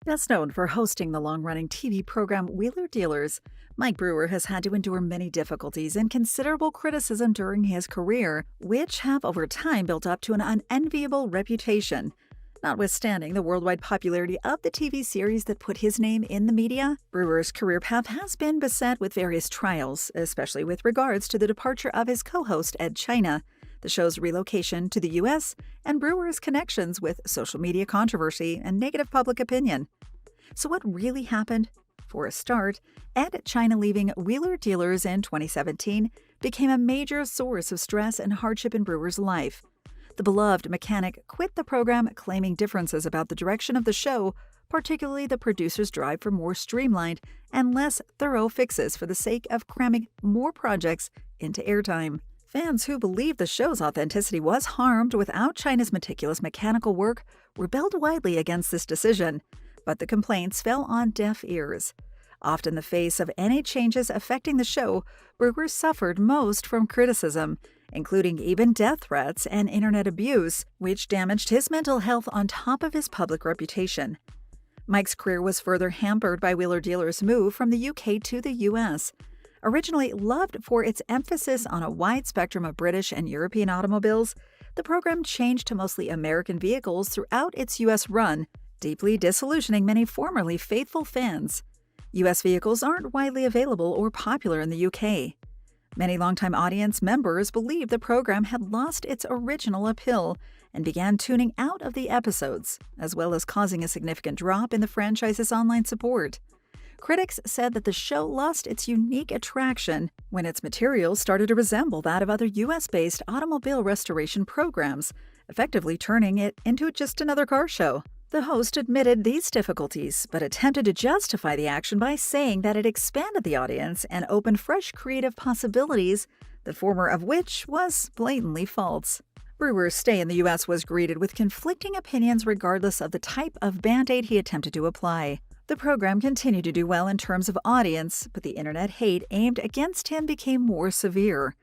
Best known for hosting the long-running TV program Wheeler Dealers, Mike Brewer has had to endure many difficulties and considerable criticism during his career, which have over time built up to an unenviable reputation. Notwithstanding the worldwide popularity of the TV series that put his name in the media, Brewer's career path has been beset with various trials, especially with regards to the departure of his co-host Edd China, the show's relocation to the U.S., and Brewer's connections with social media controversy and negative public opinion. So what really happened? For a start, Edd China leaving Wheeler Dealers in 2017 became a major source of stress and hardship in Brewer's life. The beloved mechanic quit the program claiming differences about the direction of the show, particularly the producer's drive for more streamlined and less thorough fixes for the sake of cramming more projects into airtime. Fans who believed the show's authenticity was harmed without China's meticulous mechanical work rebelled widely against this decision, but the complaints fell on deaf ears. Often in the face of any changes affecting the show, Brewer suffered most from criticism, including even death threats and internet abuse, which damaged his mental health on top of his public reputation. Mike's career was further hampered by Wheeler Dealer's move from the UK to the US. Originally loved for its emphasis on a wide spectrum of British and European automobiles, the program changed to mostly American vehicles throughout its U.S. run, deeply disillusioning many formerly faithful fans. U.S. vehicles aren't widely available or popular in the U.K. Many longtime audience members believed the program had lost its original appeal and began tuning out of the episodes, as well as causing a significant drop in the franchise's online support. Critics said that the show lost its unique attraction when its material started to resemble that of other U.S.-based automobile restoration programs, effectively turning it into just another car show. The host admitted these difficulties, but attempted to justify the action by saying that it expanded the audience and opened fresh creative possibilities, the former of which was blatantly false. Brewer's stay in the U.S. was greeted with conflicting opinions regardless of the type of band-aid he attempted to apply. The program continued to do well in terms of audience, but the internet hate aimed against him became more severe.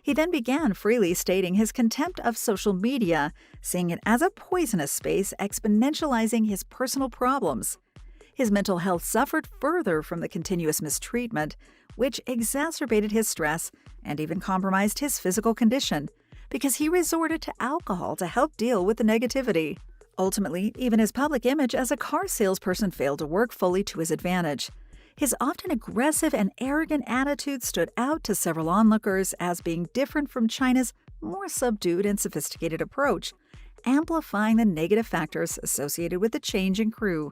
He then began freely stating his contempt of social media, seeing it as a poisonous space exponentializing his personal problems. His mental health suffered further from the continuous mistreatment, which exacerbated his stress and even compromised his physical condition, because he resorted to alcohol to help deal with the negativity. Ultimately, even his public image as a car salesperson failed to work fully to his advantage. His often aggressive and arrogant attitude stood out to several onlookers as being different from China's more subdued and sophisticated approach, amplifying the negative factors associated with the change in crew.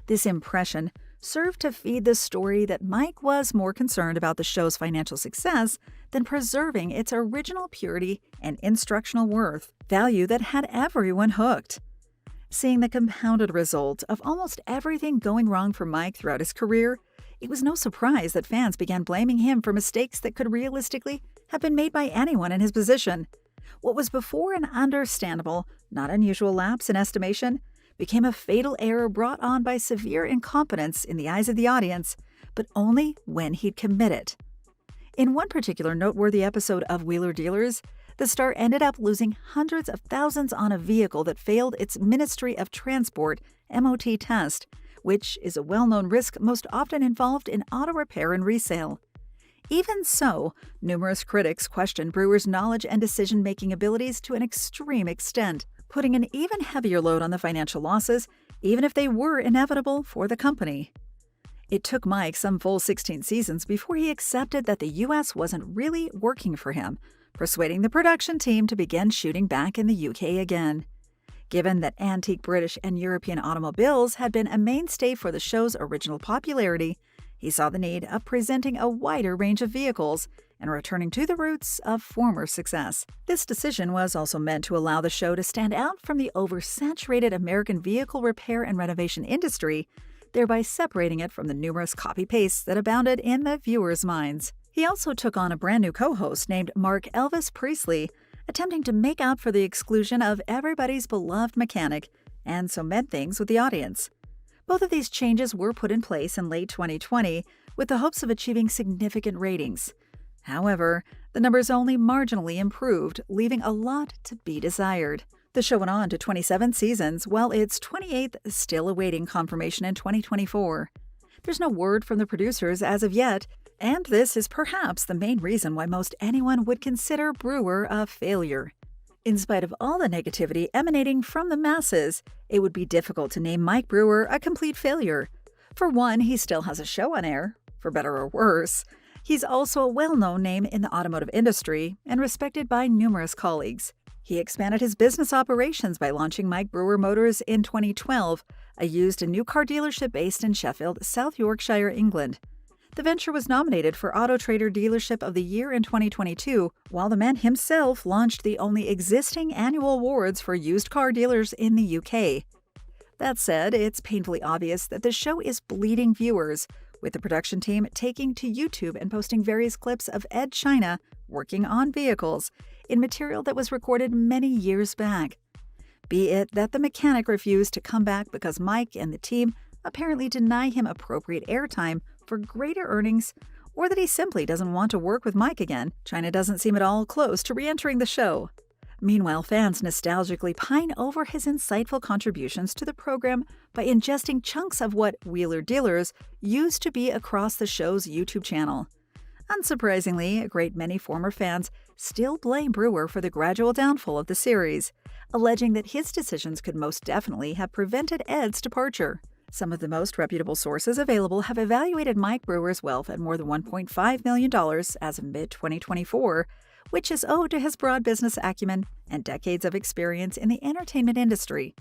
This impression served to feed the story that Mike was more concerned about the show's financial success than preserving its original purity and instructional worth, value that had everyone hooked. Seeing the compounded result of almost everything going wrong for Mike throughout his career, it was no surprise that fans began blaming him for mistakes that could realistically have been made by anyone in his position. What was before an understandable, not unusual lapse in estimation became a fatal error brought on by severe incompetence in the eyes of the audience, but only when he'd commit it. In one particular noteworthy episode of Wheeler Dealers, the star ended up losing hundreds of thousands on a vehicle that failed its Ministry of Transport MOT test, which is a well-known risk most often involved in auto repair and resale. Even so, numerous critics questioned Brewer's knowledge and decision-making abilities to an extreme extent, putting an even heavier load on the financial losses, even if they were inevitable for the company. It took Mike some full 16 seasons before he accepted that the U.S. wasn't really working for him, persuading the production team to begin shooting back in the UK again. Given that antique British and European automobiles had been a mainstay for the show's original popularity, he saw the need of presenting a wider range of vehicles and returning to the roots of former success. This decision was also meant to allow the show to stand out from the oversaturated American vehicle repair and renovation industry, thereby separating it from the numerous copy-pastes that abounded in the viewers' minds. He also took on a brand new co-host named Mark Elvis Priestley, attempting to make up for the exclusion of everybody's beloved mechanic and cement things with the audience. Both of these changes were put in place in late 2020 with the hopes of achieving significant ratings. However, the numbers only marginally improved, leaving a lot to be desired. The show went on to 27 seasons, while its 28th is still awaiting confirmation in 2024. There's no word from the producers as of yet, and this is perhaps the main reason why most anyone would consider Brewer a failure. In spite of all the negativity emanating from the masses, it would be difficult to name Mike Brewer a complete failure. For one, he still has a show on air, for better or worse. He's also a well-known name in the automotive industry and respected by numerous colleagues. He expanded his business operations by launching Mike Brewer Motors in 2012, a used and new car dealership based in Sheffield, South Yorkshire, England. The venture was nominated for Auto Trader Dealership of the Year in 2022, while the man himself launched the only existing annual awards for used car dealers in the UK. That said, it's painfully obvious that the show is bleeding viewers, with the production team taking to YouTube and posting various clips of Edd China working on vehicles in material that was recorded many years back. Be it that the mechanic refused to come back because Mike and the team apparently deny him appropriate airtime for greater earnings, or that he simply doesn't want to work with Mike again, China doesn't seem at all close to re-entering the show. Meanwhile, fans nostalgically pine over his insightful contributions to the program by ingesting chunks of what Wheeler Dealers used to be across the show's YouTube channel. Unsurprisingly, a great many former fans still blame Brewer for the gradual downfall of the series, alleging that his decisions could most definitely have prevented Edd's departure. Some of the most reputable sources available have evaluated Mike Brewer's wealth at more than $1.5 million as of mid-2024, which is owed to his broad business acumen and decades of experience in the entertainment industry.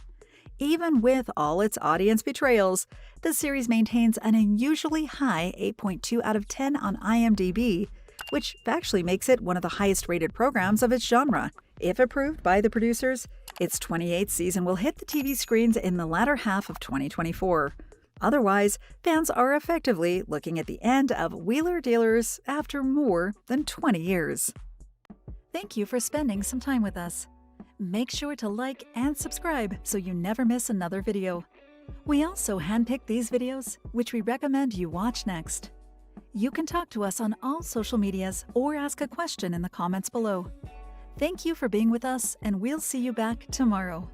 Even with all its audience betrayals, the series maintains an unusually high 8.2 out of 10 on IMDb, which actually makes it one of the highest-rated programs of its genre. If approved by the producers, its 28th season will hit the TV screens in the latter half of 2024. Otherwise, fans are effectively looking at the end of Wheeler Dealers after more than 20 years. Thank you for spending some time with us. Make sure to like and subscribe so you never miss another video. We also handpick these videos, which we recommend you watch next. You can talk to us on all social medias or ask a question in the comments below. Thank you for being with us, and we'll see you back tomorrow.